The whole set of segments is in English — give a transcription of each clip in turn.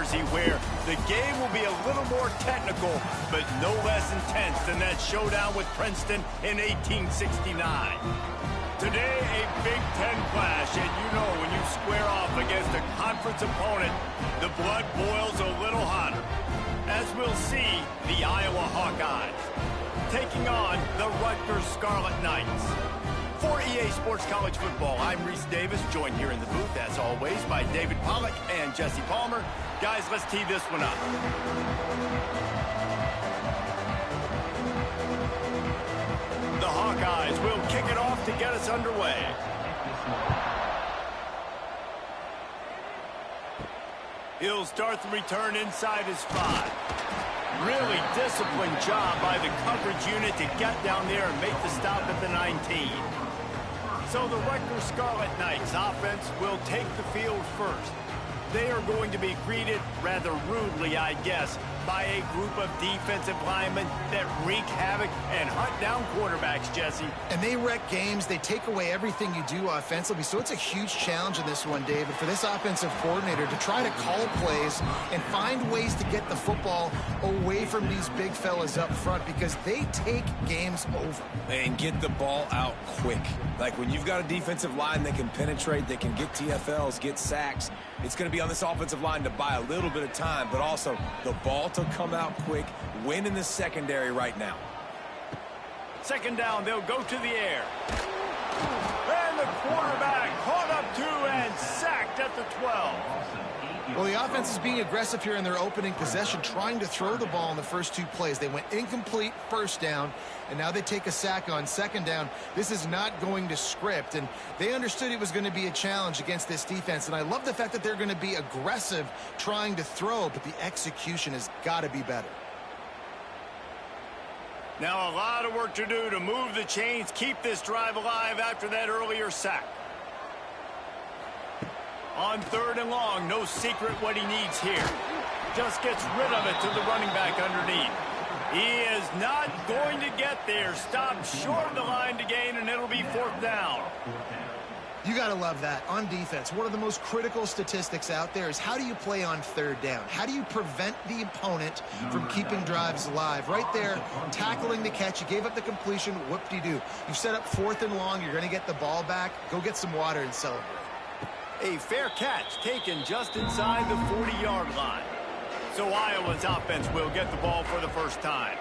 Jersey, where the game will be a little more technical, but no less intense than that showdown with Princeton in 1869. Today, a Big Ten clash, and you know when you square off against a conference opponent, the blood boils a little hotter. As we'll see, the Iowa Hawkeyes taking on the Rutgers Scarlet Knights. For EA Sports College Football, I'm Reese Davis, joined here in the booth, as always, by David Pollack and Jesse Palmer. Guys, let's tee this one up. The Hawkeyes will kick it off to get us underway. He'll start the return inside his 5. Really disciplined job by the coverage unit to get down there and make the stop at the 19. So the Rutgers Scarlet Knights offense will take the field first. They are going to be greeted rather rudely, I guess, by a group of defensive linemen that wreak havoc and hunt down quarterbacks, Jesse. And they wreck games. They take away everything you do offensively. So it's a huge challenge in this one, David, for this offensive coordinator to try to call plays and find ways to get the football away from these big fellas up front, because they take games over. And get the ball out quick. Like when you've got a defensive line that can penetrate, that can get TFLs, get sacks, it's going to be on this offensive line to buy a little bit of time, but also the ball to come out quick, win in the secondary right now. Second down, they'll go to the air. And the quarterback caught up to and sacked at the 12. Well, the offense is being aggressive here in their opening possession, trying to throw the ball in the first 2 plays. They went incomplete first down, and now they take a sack on second down. This is not going to script, and they understood it was going to be a challenge against this defense. And I love the fact that they're going to be aggressive trying to throw, but the execution has got to be better. Now a lot of work to do to move the chains, keep this drive alive after that earlier sack. On 3rd and long, no secret what he needs here. Just gets rid of it to the running back underneath. He is not going to get there. Stopped short of the line to gain, and it'll be 4th down. You got to love that. On defense, one of the most critical statistics out there is how do you play on 3rd down? How do you prevent the opponent from keeping drives alive? Right there, tackling the catch. You gave up the completion. Whoop-de-doo. You've set up 4th and long. You're going to get the ball back. Go get some water and celebrate. A fair catch taken just inside the 40-yard line. So Iowa's offense will get the ball for the first time.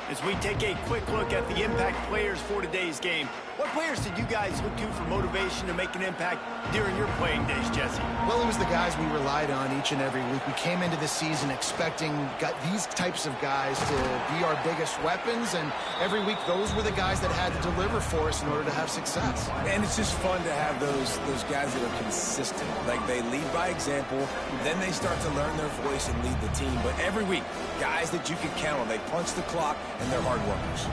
As we take a quick look at the impact players for today's game, what players did you guys look to for motivation to make an impact during your playing days, Jesse? Well, it was the guys we relied on each and every week. We came into the season expecting these types of guys to be our biggest weapons, and every week those were the guys that had to deliver for us in order to have success. And it's just fun to have those guys that are consistent. Like they lead by example, then they start to learn their voice and lead the team. But every week, guys that you can count on, they punch the clock and they're hard workers.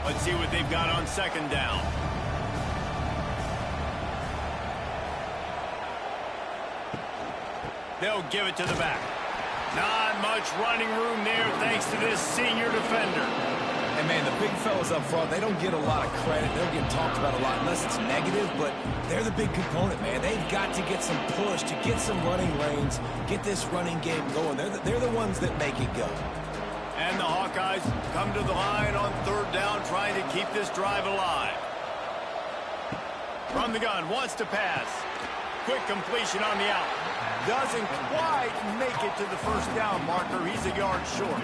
Let's see what they've got on 2nd down. They'll give it to the back. Not much running room there thanks to this senior defender. And, man, the big fellas up front, they don't get a lot of credit. They don't get talked about a lot unless it's negative, but they're the big component, man. They've got to get some push, to get some running lanes, get this running game going. They're the ones that make it go. And the Hawkeyes come to the line on 3rd down, trying to keep this drive alive. From the gun, wants to pass. Quick completion on the out. Doesn't quite make it to the 1st down marker. He's a yard short.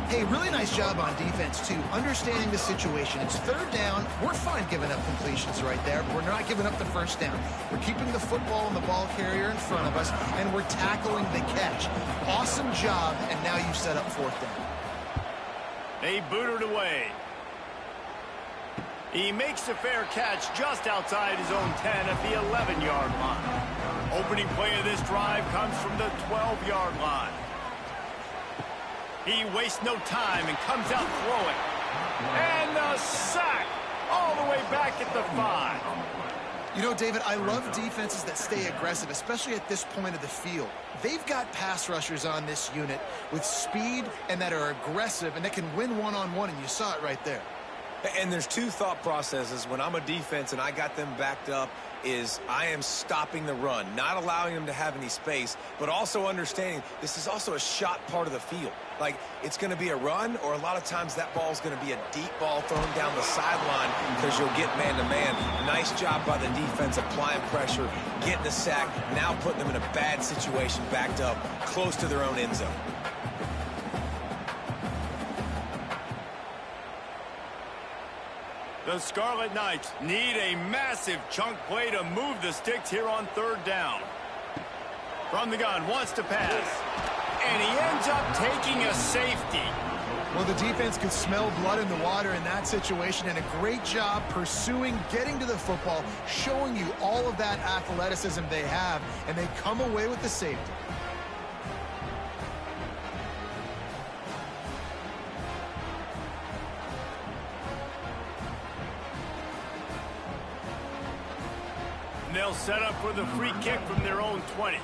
Hey, really nice job on defense, too, understanding the situation. It's 3rd down. We're fine giving up completions right there. We're not giving up the 1st down. We're keeping the football and the ball carrier in front of us, and we're tackling the catch. Awesome job, and now you've set up 4th down. They booted away. He makes a fair catch just outside his own 10 at the 11-yard line. Opening play of this drive comes from the 12-yard line. He wastes no time and comes out throwing. And the sack all the way back at the 5. You know, David, I love defenses that stay aggressive, especially at this point of the field. They've got pass rushers on this unit with speed and that are aggressive and that can win one-on-one, and you saw it right there. And there's two thought processes when I'm a defense and I got them backed up is I am stopping the run, not allowing them to have any space, but also understanding this is also a shot part of the field. Like, it's going to be a run, or a lot of times that ball is going to be a deep ball thrown down the sideline because you'll get man-to-man. Nice job by the defense applying pressure, getting the sack, now putting them in a bad situation backed up close to their own end zone. The Scarlet Knights need a massive chunk play to move the sticks here on third down. From the gun, wants to pass. And he ends up taking a safety. Well, the defense could smell blood in the water in that situation, and a great job pursuing, getting to the football, showing you all of that athleticism they have, and they come away with the safety. And they'll set up for the free kick from their own 20.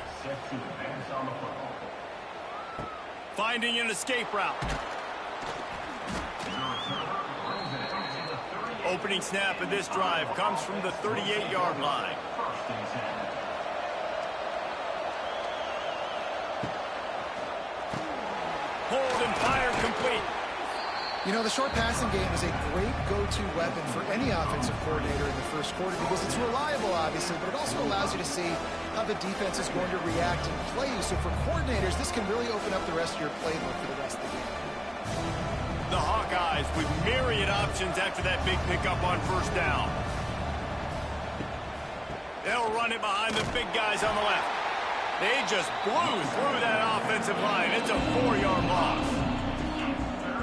Finding an escape route. Opening snap of this drive comes from the 38-yard line. Hold and fire complete. You know, the short passing game is a great go-to weapon for any offensive coordinator in the first quarter because it's reliable, obviously, but it also allows you to see how the defense is going to react and play you. So for coordinators, this can really open up the rest of your playbook for the rest of the game. The Hawkeyes with myriad options after that big pickup on first down. They'll run it behind the big guys on the left. They just blew through that offensive line. It's a 4-yard loss.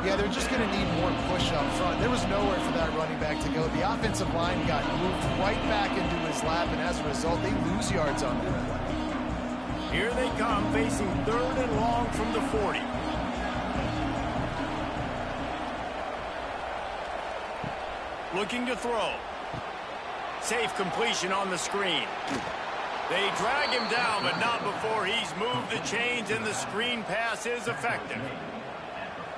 Yeah, they're just going to need more push up front. There was nowhere for that running back to go. The offensive line got moved right back into his lap, and as a result, they lose yards on the red line. Here they come, facing third and long from the 40. Looking to throw. Safe completion on the screen. They drag him down, but not before he's moved the chains, and the screen pass is effective.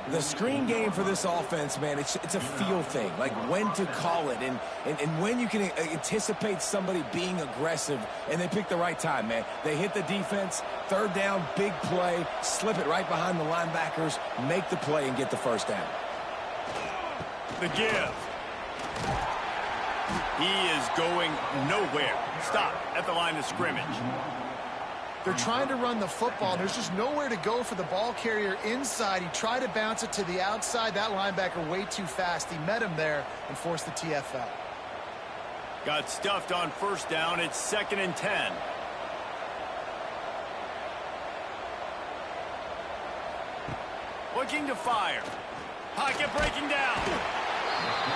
The screen game for this offense, man, it's a feel thing, like when to call it and when you can anticipate somebody being aggressive, and they pick the right time, man. They hit the defense, third down, big play, slip it right behind the linebackers, make the play and get the first down. The give. He is going nowhere. Stop at the line of scrimmage. They're trying to run the football, and there's just nowhere to go for the ball carrier inside. He tried to bounce it to the outside. That linebacker way too fast. He met him there and forced the TFL. Got stuffed on first down. It's 2nd and 10. Looking to fire. Pocket breaking down.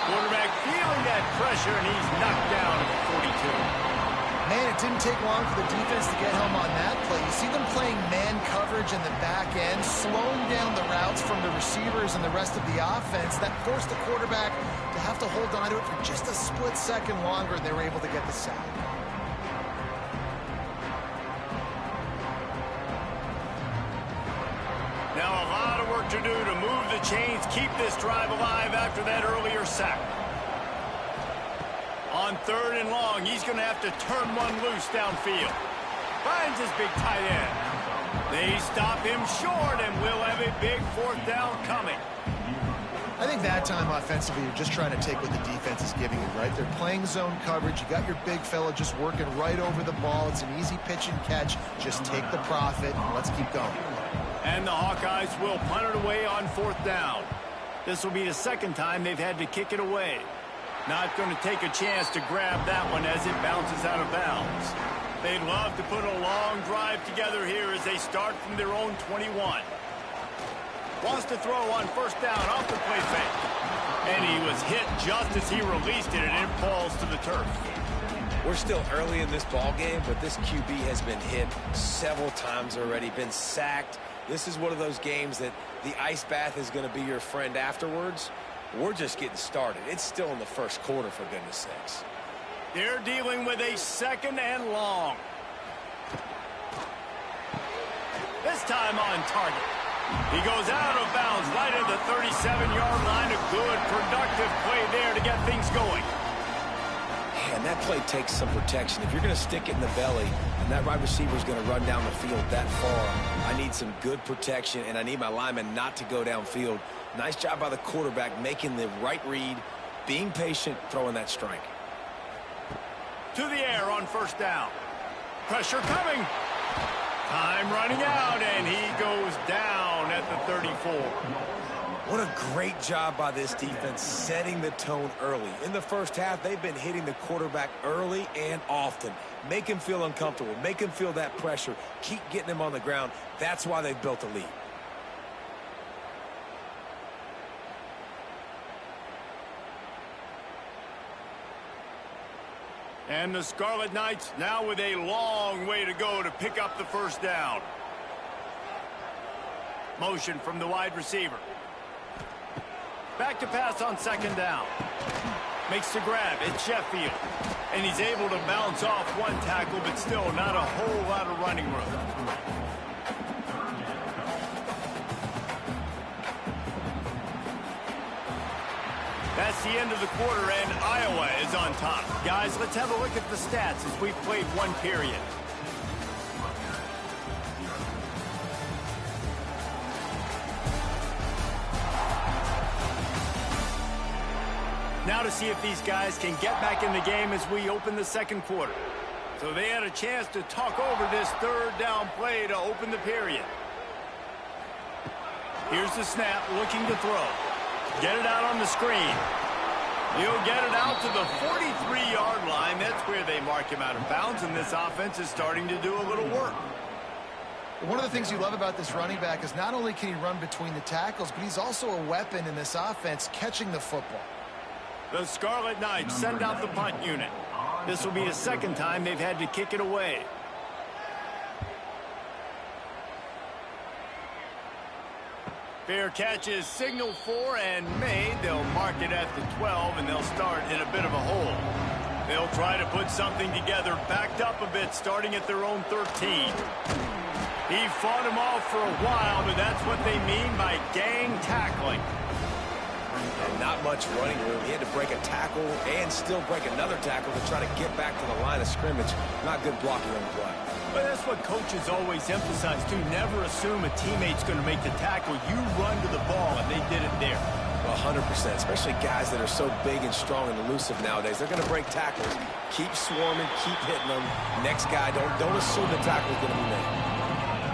Quarterback feeling that pressure, and he's knocked down at the 42. Man, it didn't take long for the defense to get home on that play. You see them playing man coverage in the back end, slowing down the routes from the receivers and the rest of the offense. That forced the quarterback to have to hold on to it for just a split second longer, and they were able to get the sack. Now a lot of work to do to move the chains, keep this drive alive after that earlier sack. On third and long, he's going to have to turn one loose downfield. Finds his big tight end. They stop him short, and we'll have a big 4th down coming. I think that time offensively, you're just trying to take what the defense is giving you, right? They're playing zone coverage. You got your big fella just working right over the ball. It's an easy pitch and catch. Just take the profit, and let's keep going. And the Hawkeyes will punt it away on 4th down. This will be the second time they've had to kick it away. Not going to take a chance to grab that one as it bounces out of bounds. They'd love to put a long drive together here as they start from their own 21. Wants to throw on first down off the play fake. And he was hit just as he released it, and it falls to the turf. We're still early in this ball game, but this QB has been hit several times already, been sacked. This is one of those games that the ice bath is going to be your friend afterwards. We're just getting started. It's still in the first quarter, for goodness sakes. They're dealing with a 2nd and long. This time on target. He goes out of bounds right at the 37-yard line. A good, productive play there to get things going. And that play takes some protection. If you're going to stick it in the belly and that wide receiver is going to run down the field that far, I need some good protection, and I need my lineman not to go downfield. Nice job by the quarterback making the right read, being patient, throwing that strike. To the air on first down. Pressure coming. Time running out, and he goes down at the 34. What a great job by this defense setting the tone early. In the first half, they've been hitting the quarterback early and often. Make him feel uncomfortable. Make him feel that pressure. Keep getting him on the ground. That's why they've built a lead. And the Scarlet Knights now with a long way to go to pick up the first down. Motion from the wide receiver. Back to pass on second down. Makes the grab. It's Sheffield. And he's able to bounce off one tackle, but still not a whole lot of running room. That's the end of the quarter, and Iowa is on top. Guys, let's have a look at the stats as we've played one period. Now to see if these guys can get back in the game as we open the second quarter. So they had a chance to talk over this third down play to open the period. Here's the snap, looking to throw. Get it out on the screen. He'll get it out to the 43-yard line. That's where they mark him out of bounds, and this offense is starting to do a little work. One of the things you love about this running back is not only can he run between the tackles, but he's also a weapon in this offense catching the football. The Scarlet Knights send out the punt unit. This will be the second time they've had to kick it away. Fair catch is signaled for and made. They'll mark it at the 12, and they'll start in a bit of a hole. They'll try to put something together, backed up a bit, starting at their own 13. He fought him off for a while, but that's what they mean by gang tackling. And not much running room. He had to break a tackle and still break another tackle to try to get back to the line of scrimmage. Not good blocking on the play. But that's what coaches always emphasize, too. Never assume a teammate's going to make the tackle. You run to the ball, and they did it there. 100%, especially guys that are so big and strong and elusive nowadays. They're going to break tackles. Keep swarming, keep hitting them. Next guy, don't assume the tackle's going to be made.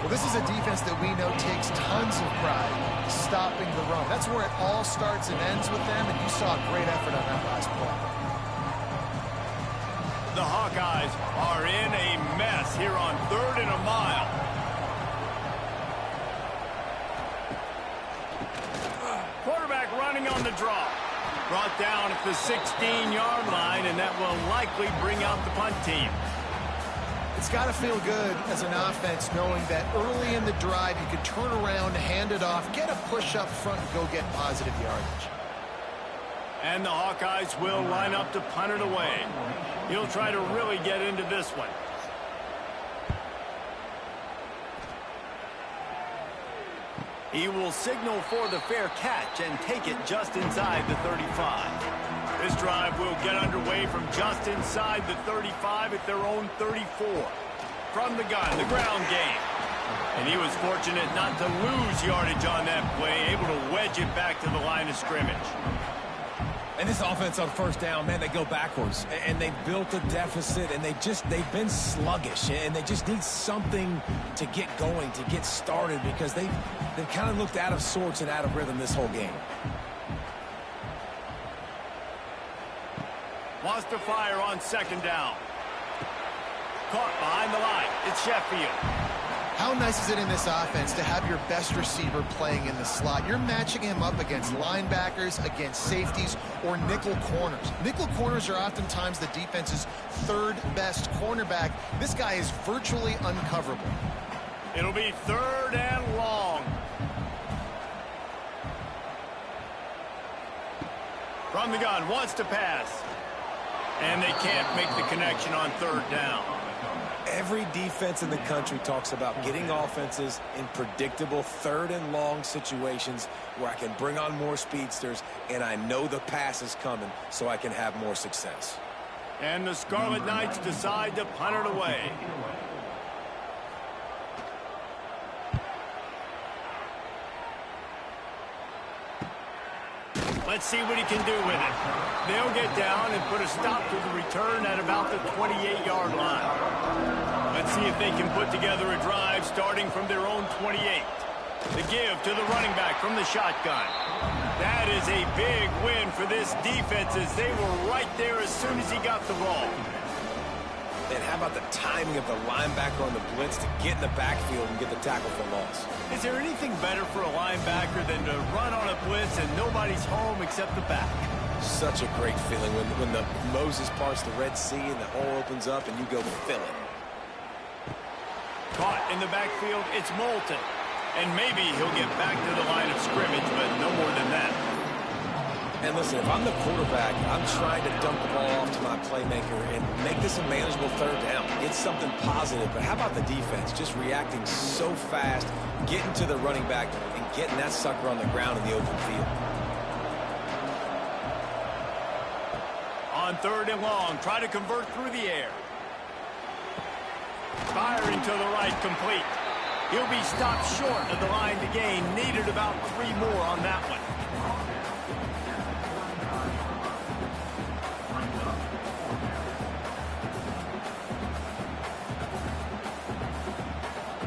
Well, this is a defense that we know takes tons of pride stopping the run. That's where it all starts and ends with them, and you saw a great effort on that last play. The Hawkeyes are in a mess here on 3rd and a mile. Quarterback running on the draw. Brought down at the 16-yard line, and that will likely bring out the punt team. It's got to feel good as an offense knowing that early in the drive you could turn around, hand it off, get a push up front, and go get positive yardage. And the Hawkeyes will line up to punt it away. He'll try to really get into this one. He will signal for the fair catch and take it just inside the 35. This drive will get underway from just inside the 35 at their own 34. From the gun, the ground game. And he was fortunate not to lose yardage on that play, able to wedge it back to the line of scrimmage. And this offense on first down, man, they go backwards. And they built a deficit, and they've been sluggish. And they just need something to get going, to get started, because they've kind of looked out of sorts and out of rhythm this whole game. Wants to fire on second down. Caught behind the line. It's Sheffield. How nice is it in this offense to have your best receiver playing in the slot? You're matching him up against linebackers, against safeties, or nickel corners. Nickel corners are oftentimes the defense's third best cornerback. This guy is virtually uncoverable. It'll be 3rd and long. From the gun, wants to pass. And they can't make the connection on 3rd down. Every defense in the country talks about getting offenses in predictable third and long situations where I can bring on more speedsters and I know the pass is coming so I can have more success. And the Scarlet Knights decide to punt it away. Let's see what he can do with it. They'll get down and put a stop to the return at about the 28-yard line. Let's see if they can put together a drive starting from their own 28. The give to the running back from the shotgun. That is a big win for this defense as they were right there as soon as he got the ball. And how about the timing of the linebacker on the blitz to get in the backfield and get the tackle for loss? Is there anything better for a linebacker than to run on a blitz and nobody's home except the back? Such a great feeling when the Moses parts the Red Sea and the hole opens up and you go fill it. Caught in the backfield, it's Moulton. And maybe he'll get back to the line of scrimmage, but no more than that. And listen, if I'm the quarterback, I'm trying to dump the ball off to my playmaker and make this a manageable third down. Get something positive. But how about the defense? Just reacting so fast, getting to the running back, and getting that sucker on the ground in the open field. On third and long, try to convert through the air. Firing to the right, complete. He'll be stopped short of the line to gain. Needed about 3 more on that one.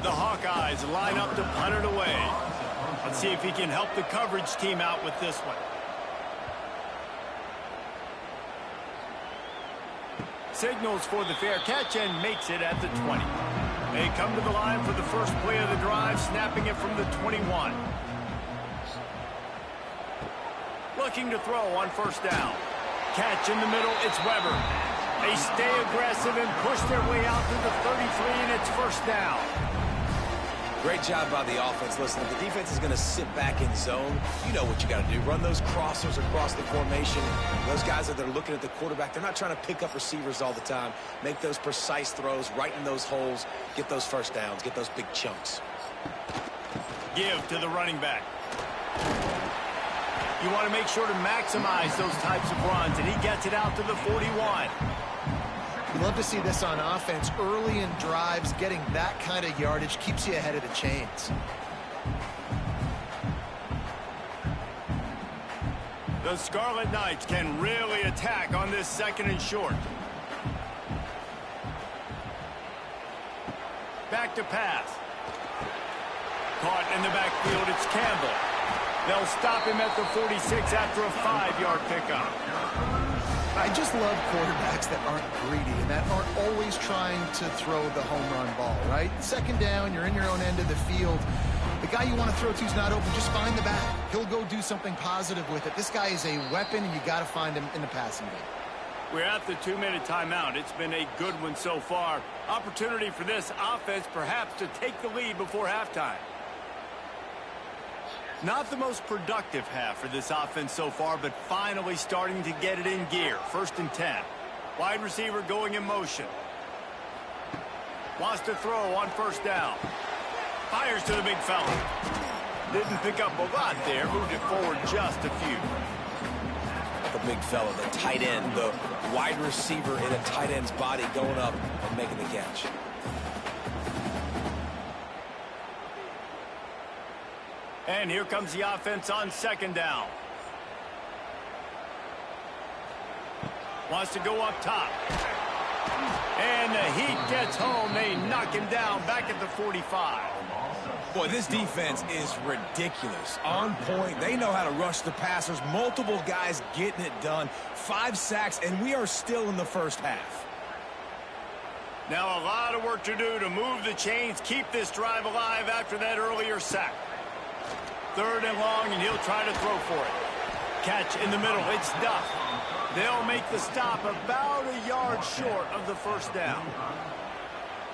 The Hawkeyes line up to punt it away. Let's see if he can help the coverage team out with this one. Signals for the fair catch and makes it at the 20. They come to the line for the first play of the drive, snapping it from the 21. Looking to throw on first down. Catch in the middle, it's Weber. They stay aggressive and push their way out to the 33, and it's first down. Great job by the offense. Listen, if the defense is going to sit back in zone, you know what you got to do. Run those crossers across the formation. Those guys that are looking at the quarterback, they're not trying to pick up receivers all the time. Make those precise throws right in those holes. Get those first downs. Get those big chunks. Give to the running back. You want to make sure to maximize those types of runs, and he gets it out to the 41. You love to see this on offense. Early in drives, getting that kind of yardage keeps you ahead of the chains. The Scarlet Knights can really attack on this second and short. Back to pass. Caught in the backfield, it's Campbell. They'll stop him at the 46 after a 5-yard pickup. I just love quarterbacks that aren't greedy and that aren't always trying to throw the home run ball, right? Second down, you're in your own end of the field. The guy you want to throw to is not open. Just find the back. He'll go do something positive with it. This guy is a weapon, and you got to find him in the passing game. We're at the 2-minute timeout. It's been a good one so far. Opportunity for this offense perhaps to take the lead before halftime. Not the most productive half for this offense so far, but finally starting to get it in gear. 1st and 10. Wide receiver going in motion. Wants to throw on first down. Fires to the big fella. Didn't pick up a lot there. Moved it forward just a few. The big fella, the tight end, the wide receiver in a tight end's body going up and making the catch. And here comes the offense on 2nd down. Wants to go up top. And the Heat gets home. They knock him down back at the 45. Boy, this defense is ridiculous. On point. They know how to rush the passers. Multiple guys getting it done. 5 sacks, and we are still in the first half. Now a lot of work to do to move the chains, keep this drive alive after that earlier sack. 3rd and long, and he'll try to throw for it. Catch in the middle. It's Duff. They'll make the stop about a yard short of the first down.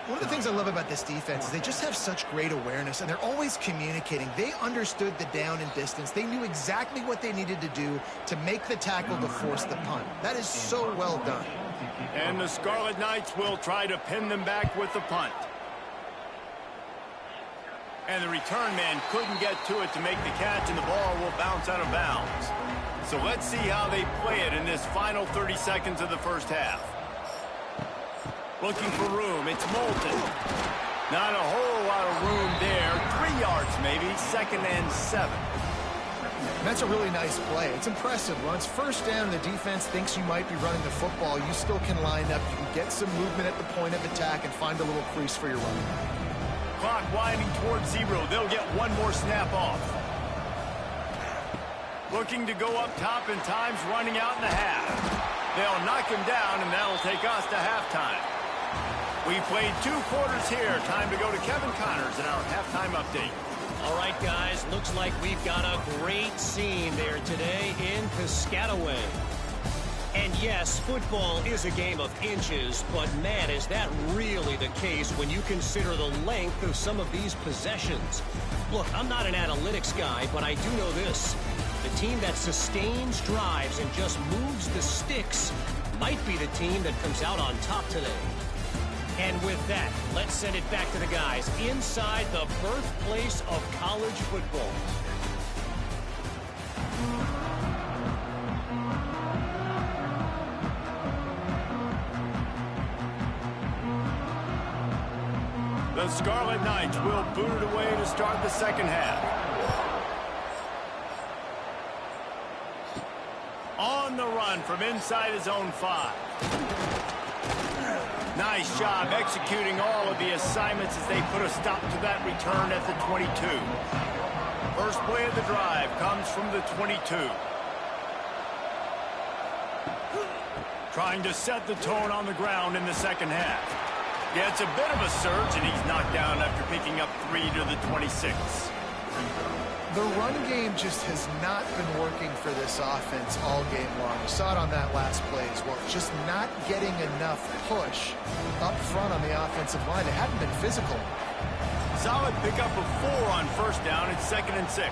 One of the things I love about this defense is they just have such great awareness, and they're always communicating. They understood the down and distance. They knew exactly what they needed to do to make the tackle to force the punt. That is so well done. And the Scarlet Knights will try to pin them back with the punt. And the return man couldn't get to it to make the catch, and the ball will bounce out of bounds. So let's see how they play it in this final 30 seconds of the first half. Looking for room. It's Moulton. Not a whole lot of room there. 3 yards maybe. 2nd and 7. That's a really nice play. It's impressive. Once first down, the defense thinks you might be running the football. You still can line up. You can get some movement at the point of attack and find a little crease for your running back. Clock winding towards 0. They'll get one more snap off. Looking to go up top, and time's running out in the half. They'll knock him down, and that'll take us to halftime. We played 2 quarters here. Time to go to Kevin Connors in our halftime update. All right, guys, looks like we've got a great scene there today in Piscataway. And yes, football is a game of inches, but man, is that really the case when you consider the length of some of these possessions. Look, I'm not an analytics guy, but I do know this. The team that sustains drives and just moves the sticks might be the team that comes out on top today. And with that, let's send it back to the guys inside the birthplace of college football. The Scarlet Knights will boot it away to start the second half. On the run from inside his own 5. Nice job executing all of the assignments as they put a stop to that return at the 22. First play of the drive comes from the 22. Trying to set the tone on the ground in the second half. Gets a bit of a surge, and he's knocked down after picking up 3 to the 26. The run game just has not been working for this offense all game long. You saw it on that last play as well. Just not getting enough push up front on the offensive line. They haven't been physical. Solid pickup of 4 on first down. It's 2nd and 6.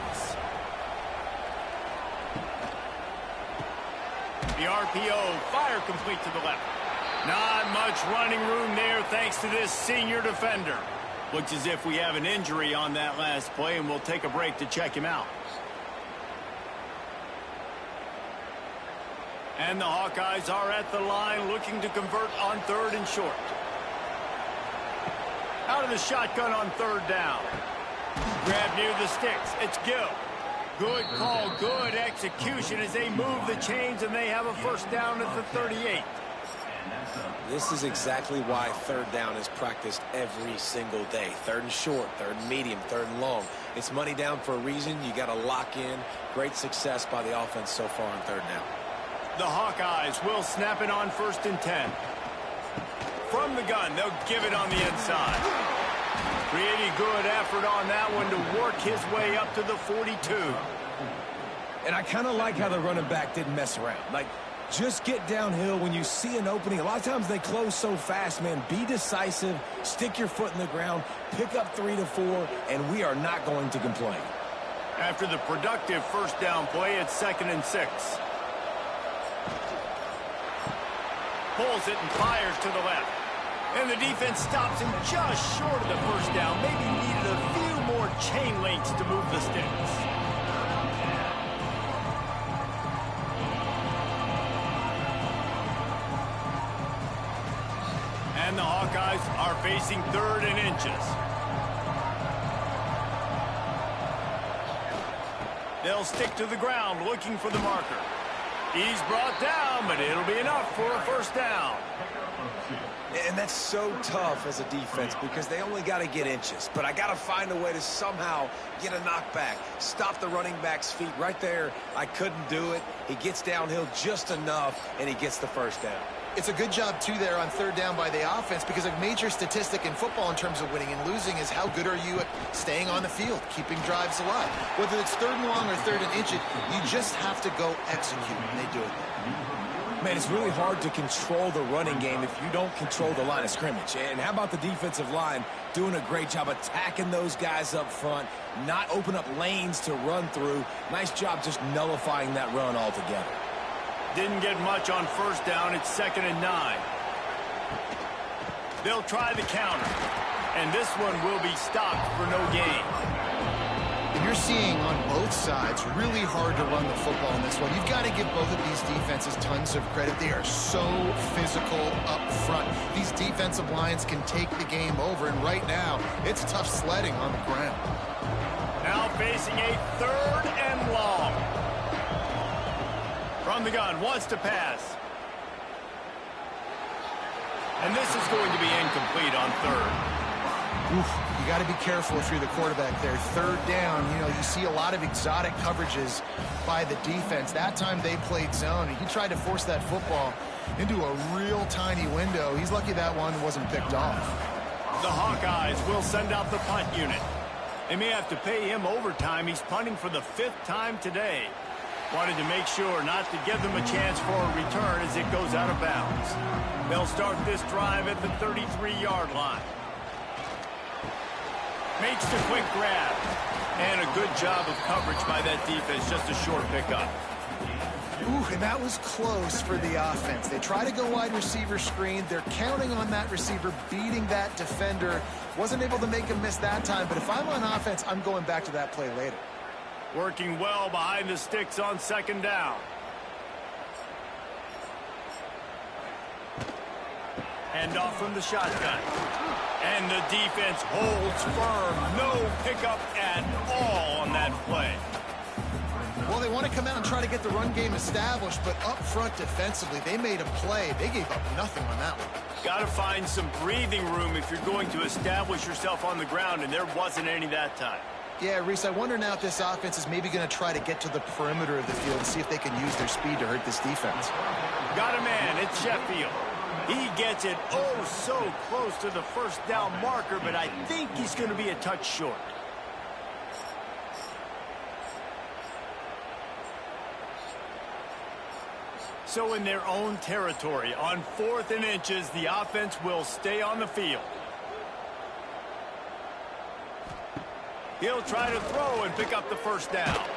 The RPO, fire complete to the left. Not much running room there thanks to this senior defender. Looks as if we have an injury on that last play, and we'll take a break to check him out. And the Hawkeyes are at the line looking to convert on 3rd and short. Out of the shotgun on 3rd down. Grab near the sticks. It's Gill. Good call, good execution as they move the chains, and they have a first down at the 38. This is exactly why 3rd down is practiced every single day. 3rd and short, 3rd and medium, 3rd and long. It's money down for a reason. You got to lock in. Great success by the offense so far on 3rd down. The Hawkeyes will snap it on 1st and 10. From the gun, they'll give it on the inside. Pretty good effort on that one to work his way up to the 42. And I kind of like how the running back didn't mess around. Like, just get downhill when you see an opening. A lot of times they close so fast, man. Be decisive, stick your foot in the ground, pick up 3 to 4, and we are not going to complain. After the productive first down play, it's 2nd and 6. Pulls it and fires to the left. And the defense stops him just short of the first down. Maybe needed a few more chain links to move the sticks. And the Hawkeyes are facing 3rd and inches. They'll stick to the ground looking for the marker. He's brought down, but it'll be enough for a first down. And that's so tough as a defense because they only got to get inches. But I got to find a way to somehow get a knockback, stop the running back's feet right there. I couldn't do it. He gets downhill just enough, and he gets the first down. It's a good job, too, there on 3rd down by the offense, because a major statistic in football in terms of winning and losing is how good are you at staying on the field, keeping drives alive. Whether it's 3rd and long or 3rd and inches, you just have to go execute, and they do it. Man, it's really hard to control the running game if you don't control the line of scrimmage. And how about the defensive line doing a great job attacking those guys up front, not open up lanes to run through. Nice job just nullifying that run altogether. Didn't get much on first down. It's 2nd and 9. They'll try the counter, and this one will be stopped for no gain. You're seeing on both sides really hard to run the football in this one. You've got to give both of these defenses tons of credit. They are so physical up front. These defensive lines can take the game over, and right now, it's tough sledding on the ground. Now facing a 3rd and long. From the gun, wants to pass. And this is going to be incomplete on 3rd. Oof, you got to be careful if you're the quarterback there. 3rd down, you know, you see a lot of exotic coverages by the defense. That time they played zone, and he tried to force that football into a real tiny window. He's lucky that one wasn't picked off. The Hawkeyes will send out the punt unit. They may have to pay him overtime. He's punting for the 5th time today. Wanted to make sure not to give them a chance for a return as it goes out of bounds. They'll start this drive at the 33-yard line. Makes the quick grab. And a good job of coverage by that defense. Just a short pickup. Ooh, and that was close for the offense. They try to go wide receiver screen. They're counting on that receiver beating that defender. Wasn't able to make him miss that time, but if I'm on offense, I'm going back to that play later. Working well behind the sticks on 2nd down. Hand off from the shotgun. And the defense holds firm. No pickup at all on that play. Well, they want to come out and try to get the run game established, but up front defensively, they made a play. They gave up nothing on that one. Got to find some breathing room if you're going to establish yourself on the ground, and there wasn't any that time. Yeah, Reese, I wonder now if this offense is maybe going to try to get to the perimeter of the field and see if they can use their speed to hurt this defense. Got a man. It's Sheffield. He gets it oh so close to the 1st down marker, but I think he's going to be a touch short. So in their own territory, on 4th and inches, the offense will stay on the field. He'll try to throw and pick up the 1st down.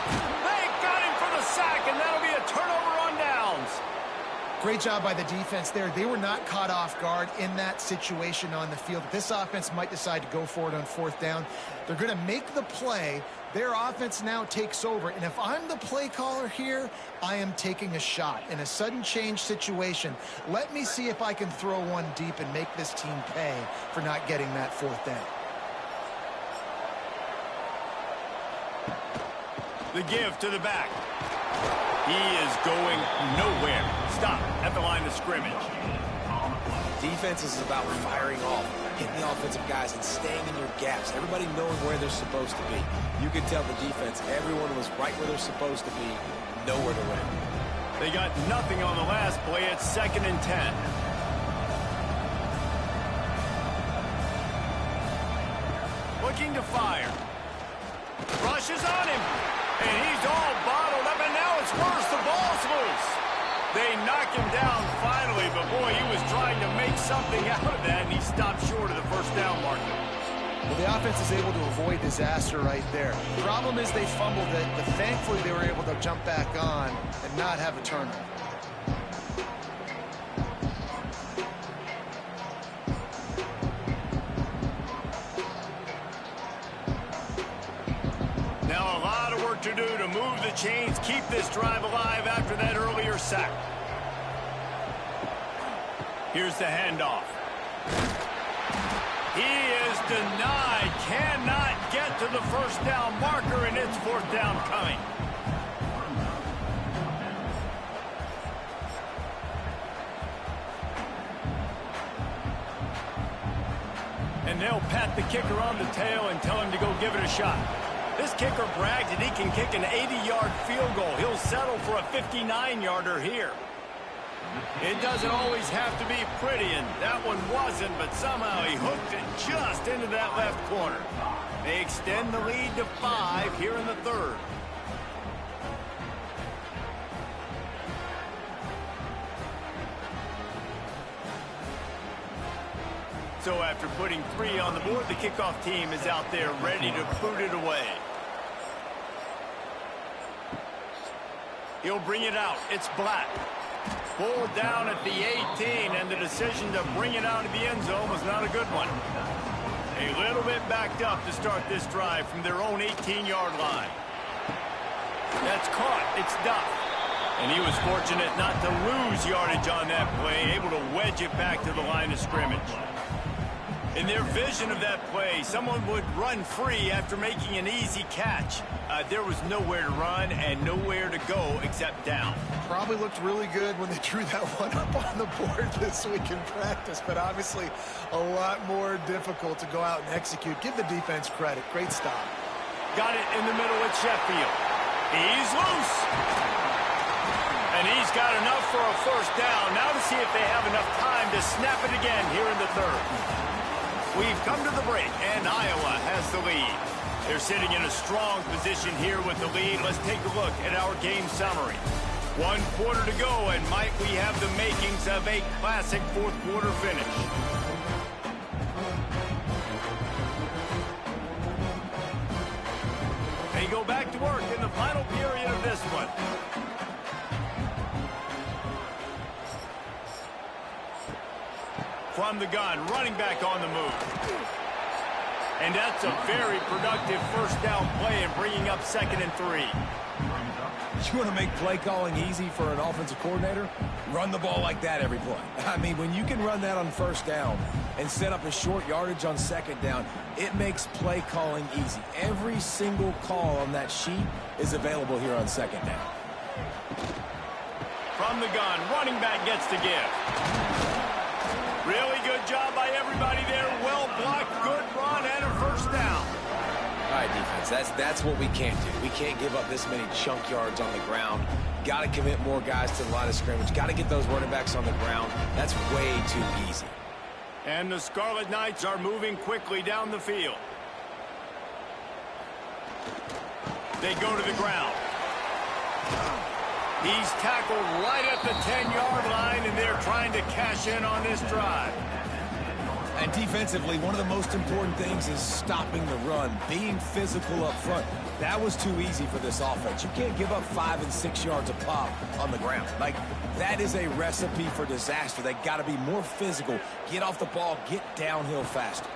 They got him for the sack, and that'll be a turnover on downs. Great job by the defense there. They were not caught off guard in that situation on the field. This offense might decide to go for it on 4th down. They're going to make the play. Their offense now takes over. And if I'm the play caller here, I am taking a shot. In a sudden change situation, let me see if I can throw one deep and make this team pay for not getting that 4th down. The give to the back. He is going nowhere. Stop at the line of scrimmage. Defense is about firing off, hitting the offensive guys, and staying in your gaps. Everybody knowing where they're supposed to be. You could tell the defense, everyone was right where they're supposed to be, nowhere to run. They got nothing on the last play. It's 2nd and 10. Looking to fire. Rushes on him. And he's all bottled up, and now it's worse. The ball's loose. They knock him down finally, but boy, he was trying to make something out of that, and he stopped short of the 1st down marker. Well, the offense is able to avoid disaster right there. The problem is they fumbled it, but thankfully they were able to jump back on and not have a turnover. Now a lot of work to do to move the chains, keep this drive alive after that earlier sack. Here's the handoff. He is denied, cannot get to the 1st down marker, and it's 4th down coming. And they'll pat the kicker on the tail and tell him to go give it a shot. This kicker brags that he can kick an 80-yard field goal. He'll settle for a 59-yarder here. It doesn't always have to be pretty, and that one wasn't, but somehow he hooked it just into that left corner. They extend the lead to 5 here in the 3rd. So after putting 3 on the board, the kickoff team is out there ready to boot it away. He'll bring it out. It's Black. Pulled down at the 18, and the decision to bring it out of the end zone was not a good one. A little bit backed up to start this drive from their own 18-yard line. That's caught. It's Duff. And he was fortunate not to lose yardage on that play, able to wedge it back to the line of scrimmage. In their vision of that play, someone would run free after making an easy catch. There was nowhere to run and nowhere to go except down. Probably looked really good when they drew that one up on the board this week in practice, but obviously a lot more difficult to go out and execute. Give the defense credit. Great stop. Got it in the middle with Sheffield. He's loose. And he's got enough for a first down. Now to see if they have enough time to snap it again here in the third. We've come to the break, and Iowa has the lead. They're sitting in a strong position here with the lead. Let's take a look at our game summary. 1 quarter to go, and might we have the makings of a classic fourth quarter finish. They go back to work in the final period of this one. From the gun, running back on the move. And that's a very productive first down play and bringing up 2nd and 3. You want to make play calling easy for an offensive coordinator? Run the ball like that every play. I mean, when you can run that on first down and set up a short yardage on 2nd down, it makes play calling easy. Every single call on that sheet is available here on 2nd down. From the gun, running back gets the give. Really good job by everybody there. Well blocked, good run, and a first down. All right, defense, that's what we can't do. We can't give up this many chunk yards on the ground. Got to commit more guys to the line of scrimmage. Got to get those running backs on the ground. That's way too easy. And the Scarlet Knights are moving quickly down the field. They go to the ground. He's tackled right at the 10-yard line, and they're trying to cash in on this drive. And defensively, one of the most important things is stopping the run, being physical up front. That was too easy for this offense. You can't give up 5 and 6 yards a pop on the ground. Like, that is a recipe for disaster. They got to be more physical, get off the ball, get downhill faster.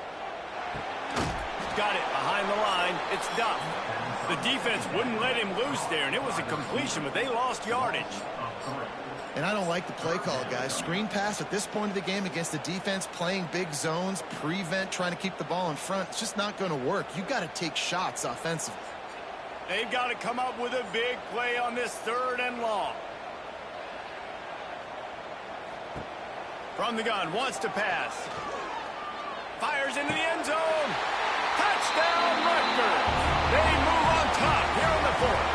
Got it behind the line. It's Duff. The defense wouldn't let him loose there, and it was a completion, but they lost yardage. And I don't like the play call, guys. Screen pass at this point of the game against the defense, playing big zones, prevent, trying to keep the ball in front. It's just not going to work. You got to take shots offensively. They've got to come up with a big play on this 3rd and long. From the gun, wants to pass. Fires into the end zone. Touchdown, Rutgers. They move on top here in the 4th.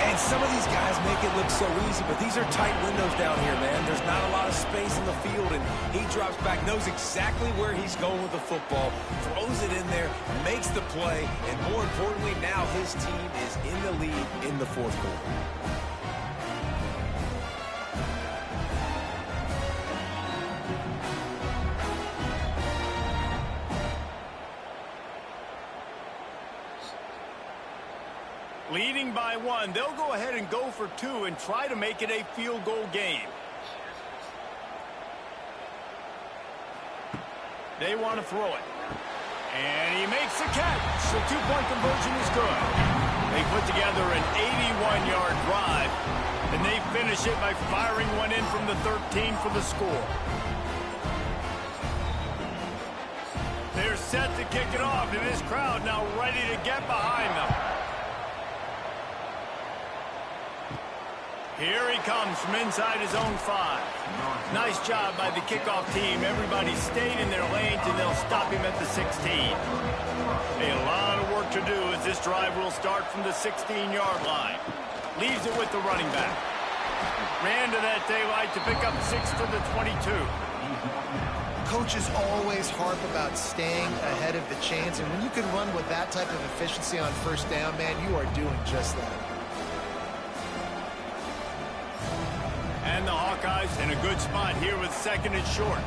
And some of these guys make it look so easy, but these are tight windows down here, man. There's not a lot of space in the field, and he drops back, knows exactly where he's going with the football, throws it in there, makes the play, and more importantly, now his team is in the lead in the 4th quarter. Leading by 1, they'll go ahead and go for 2 and try to make it a field goal game. They want to throw it. And he makes the catch. The 2-point conversion is good. They put together an 81-yard drive, and they finish it by firing one in from the 13 for the score. They're set to kick it off, and this crowd now ready to get behind them. Here he comes from inside his own 5. Nice job by the kickoff team. Everybody stayed in their lanes, and they'll stop him at the 16. A lot of work to do as this drive will start from the 16-yard line. Leaves it with the running back. Ran to that daylight to pick up 6 to the 22. Coaches always harp about staying ahead of the chains, and when you can run with that type of efficiency on first down, man, you are doing just that. And the Hawkeyes in a good spot here with 2nd and short.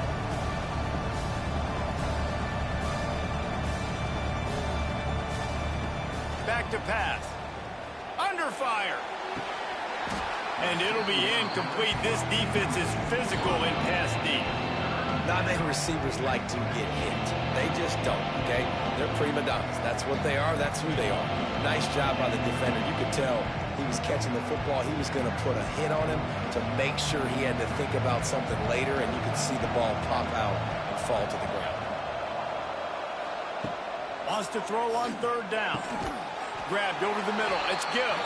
back to pass. Under fire. And it'll be incomplete. This defense is physical in pass deep. Not many receivers like to get hit. They just don't, okay? They're prima donnas. That's what they are. That's who they are. Nice job by the defender. You could tell he was catching the football. He was going to put a hit on him to make sure he had to think about something later, and you could see the ball pop out and fall to the ground. Wants to throw on third down. Grabbed over the middle. It's Gill.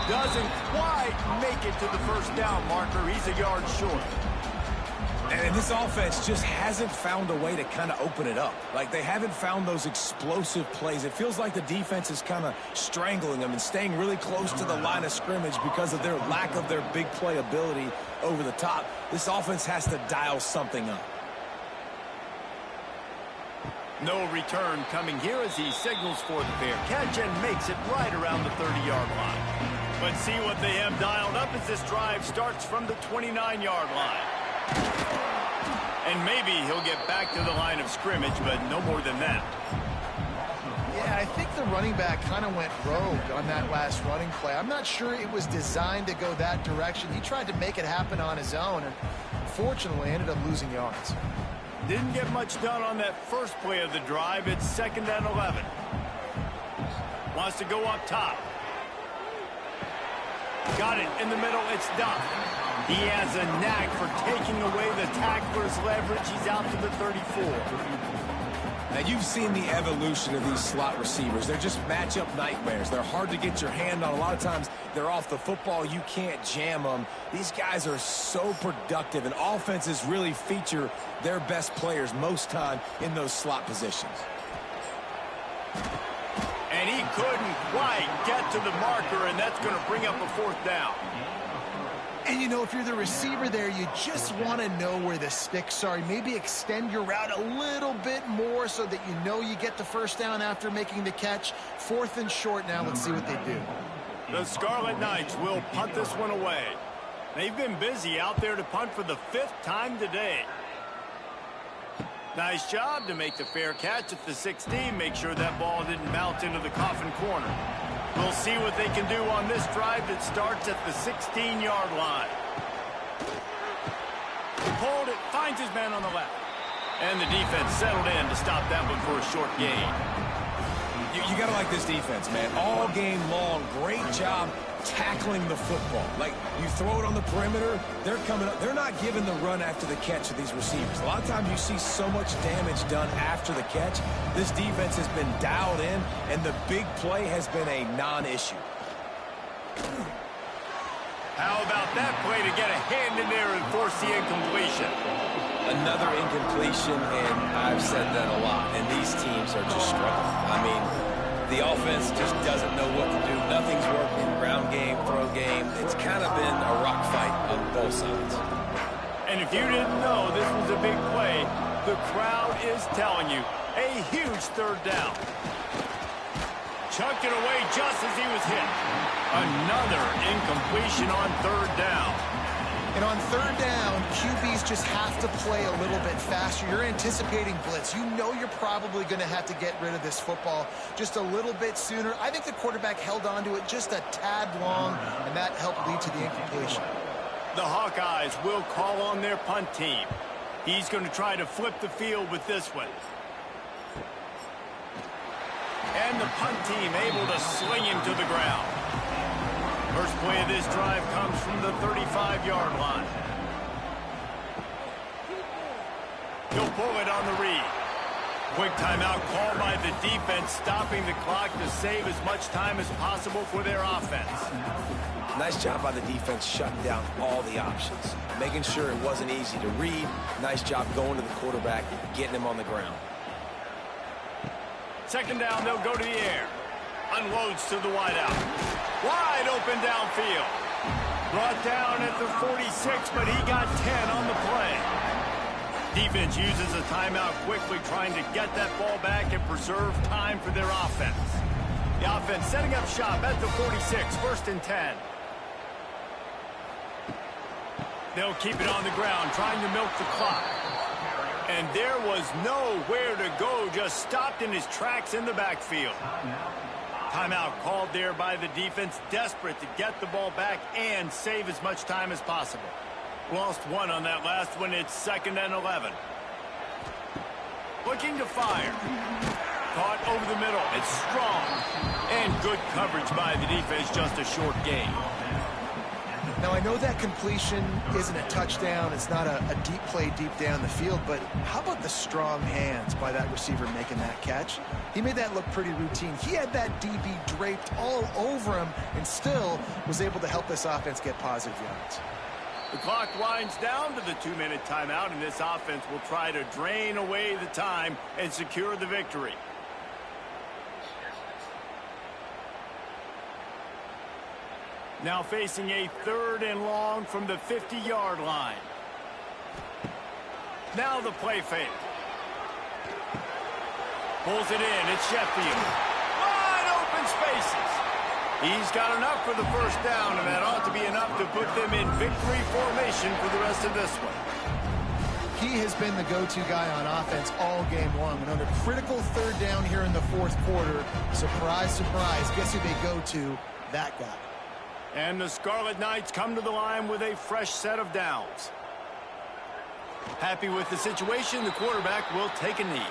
Doesn't quite make it to the first down marker. He's a yard short. And this offense just hasn't found a way to kind of open it up. Like, they haven't found those explosive plays. It feels like the defense is kind of strangling them and staying really close to the line of scrimmage because of their lack of their big play ability over the top. This offense has to dial something up. No return coming here as he signals for the fair catch and makes it right around the 30-yard line. Let's see what they have dialed up as this drive starts from the 29-yard line. And maybe he'll get back to the line of scrimmage, but no more than that. Yeah, I think the running back kind of went rogue on that last running play. I'm not sure it was designed to go that direction. He tried to make it happen on his own, and fortunately ended up losing yards. Didn't get much done on that first play of the drive. It's 2nd and 11. Wants to go up top. Got it in the middle. It's Duff. He has a knack for taking away the tackler's leverage. He's out to the 34. Now, you've seen the evolution of these slot receivers. They're just matchup nightmares. They're hard to get your hand on. A lot of times, they're off the football. You can't jam them. These guys are so productive, and offenses really feature their best players most time in those slot positions. And he couldn't quite get to the marker, and that's going to bring up a 4th down. And, you know, if you're the receiver there, you just want to know where the sticks are. Maybe extend your route a little bit more so that you know you get the first down after making the catch. 4th and short now. Let's see what they do. The Scarlet Knights will punt this one away. They've been busy out there to punt for the 5th time today. Nice job to make the fair catch at the 16. Make sure that ball didn't bounce into the coffin corner. We'll see what they can do on this drive that starts at the 16-yard line. Pulled it, finds his man on the left. And the defense settled in to stop that one for a short gain. You got to like this defense, man. All game long, great job tackling the football. Like, you throw it on the perimeter, they're coming up. They're not giving the run after the catch to these receivers. A lot of times you see so much damage done after the catch. This defense has been dialed in, and the big play has been a non-issue. How about that play to get a hand in there and force the incompletion? Another incompletion, and I've said that a lot, and these teams are just struggling. I mean, the offense just doesn't know what to do. Nothing's working. Ground game, throw game. It's kind of been a rock fight on both sides. And if you didn't know this was a big play, the crowd is telling you. A huge 3rd down. Chucked it away just as he was hit. Another incompletion on 3rd down. And on 3rd down, QBs just have to play a little bit faster. You're anticipating blitz. You know you're probably going to have to get rid of this football just a little bit sooner. I think the quarterback held on to it just a tad long, and that helped lead to the incompletion. The Hawkeyes will call on their punt team. He's going to try to flip the field with this one. And the punt team able to sling him to the ground. First play of this drive comes from the 35-yard line. He'll pull it on the read. Quick timeout called by the defense, stopping the clock to save as much time as possible for their offense. Nice job by the defense shutting down all the options, making sure it wasn't easy to read. Nice job going to the quarterback, getting him on the ground. 2nd down, they'll go to the air. Unloads to the wideout. Wide open downfield. Brought down at the 46, but he got 10 on the play. Defense uses a timeout quickly, trying to get that ball back and preserve time for their offense. The offense setting up shop at the 46, 1st and 10. They'll keep it on the ground, trying to milk the clock. And there was nowhere to go, just stopped in his tracks in the backfield. Timeout called there by the defense, desperate to get the ball back and save as much time as possible. Lost one on that last one. It's 2nd and 11. Looking to fire. Caught over the middle. It's strong. And good coverage by the defense, just a short gain. Now, I know that completion isn't a touchdown. It's not a deep play deep down the field, but how about the strong hands by that receiver making that catch? He made that look pretty routine. He had that DB draped all over him and still was able to help this offense get positive yards. The clock winds down to the 2-minute timeout, and this offense will try to drain away the time and secure the victory. Now facing a 3rd and long from the 50-yard line. Now the play fake. Pulls it in. It's Sheffield. Wide open spaces. He's got enough for the first down, and that ought to be enough to put them in victory formation for the rest of this one. He has been the go-to guy on offense all game long. And on a critical 3rd down here in the 4th quarter, surprise, surprise, guess who they go to? That guy. And the Scarlet Knights come to the line with a fresh set of downs. Happy with the situation, the quarterback will take a knee.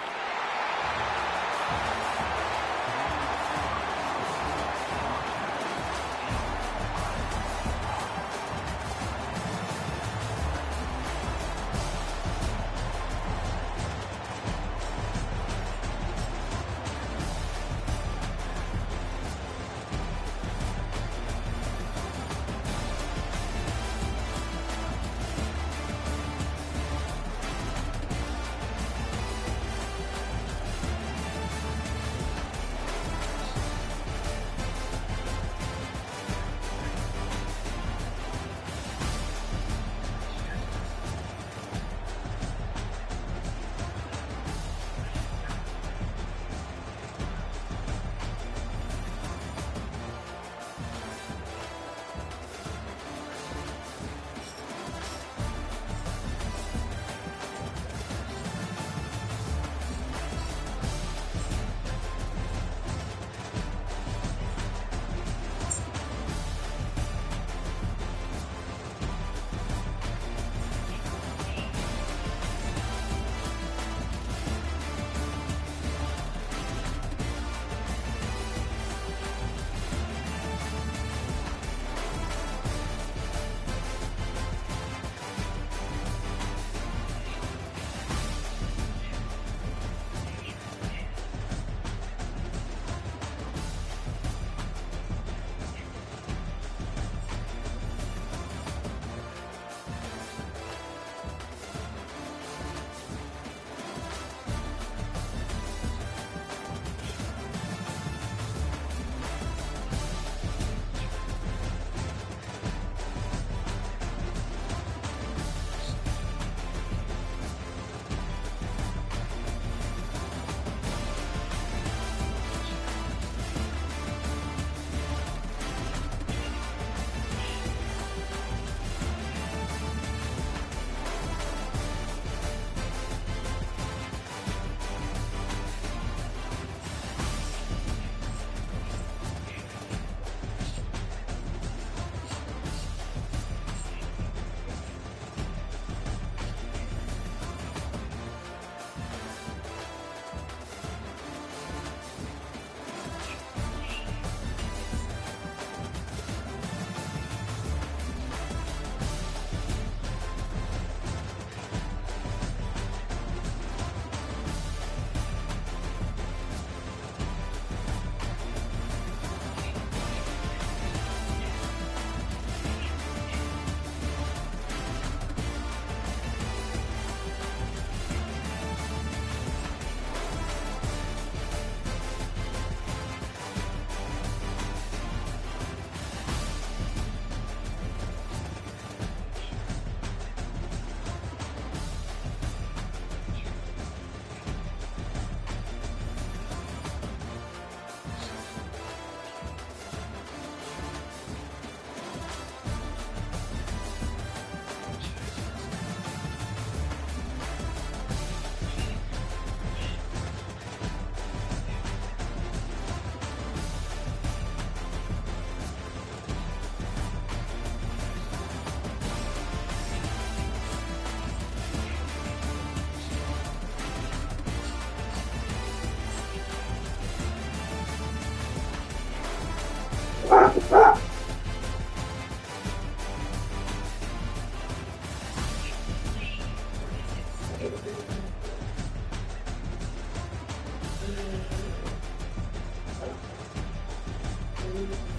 Rutger.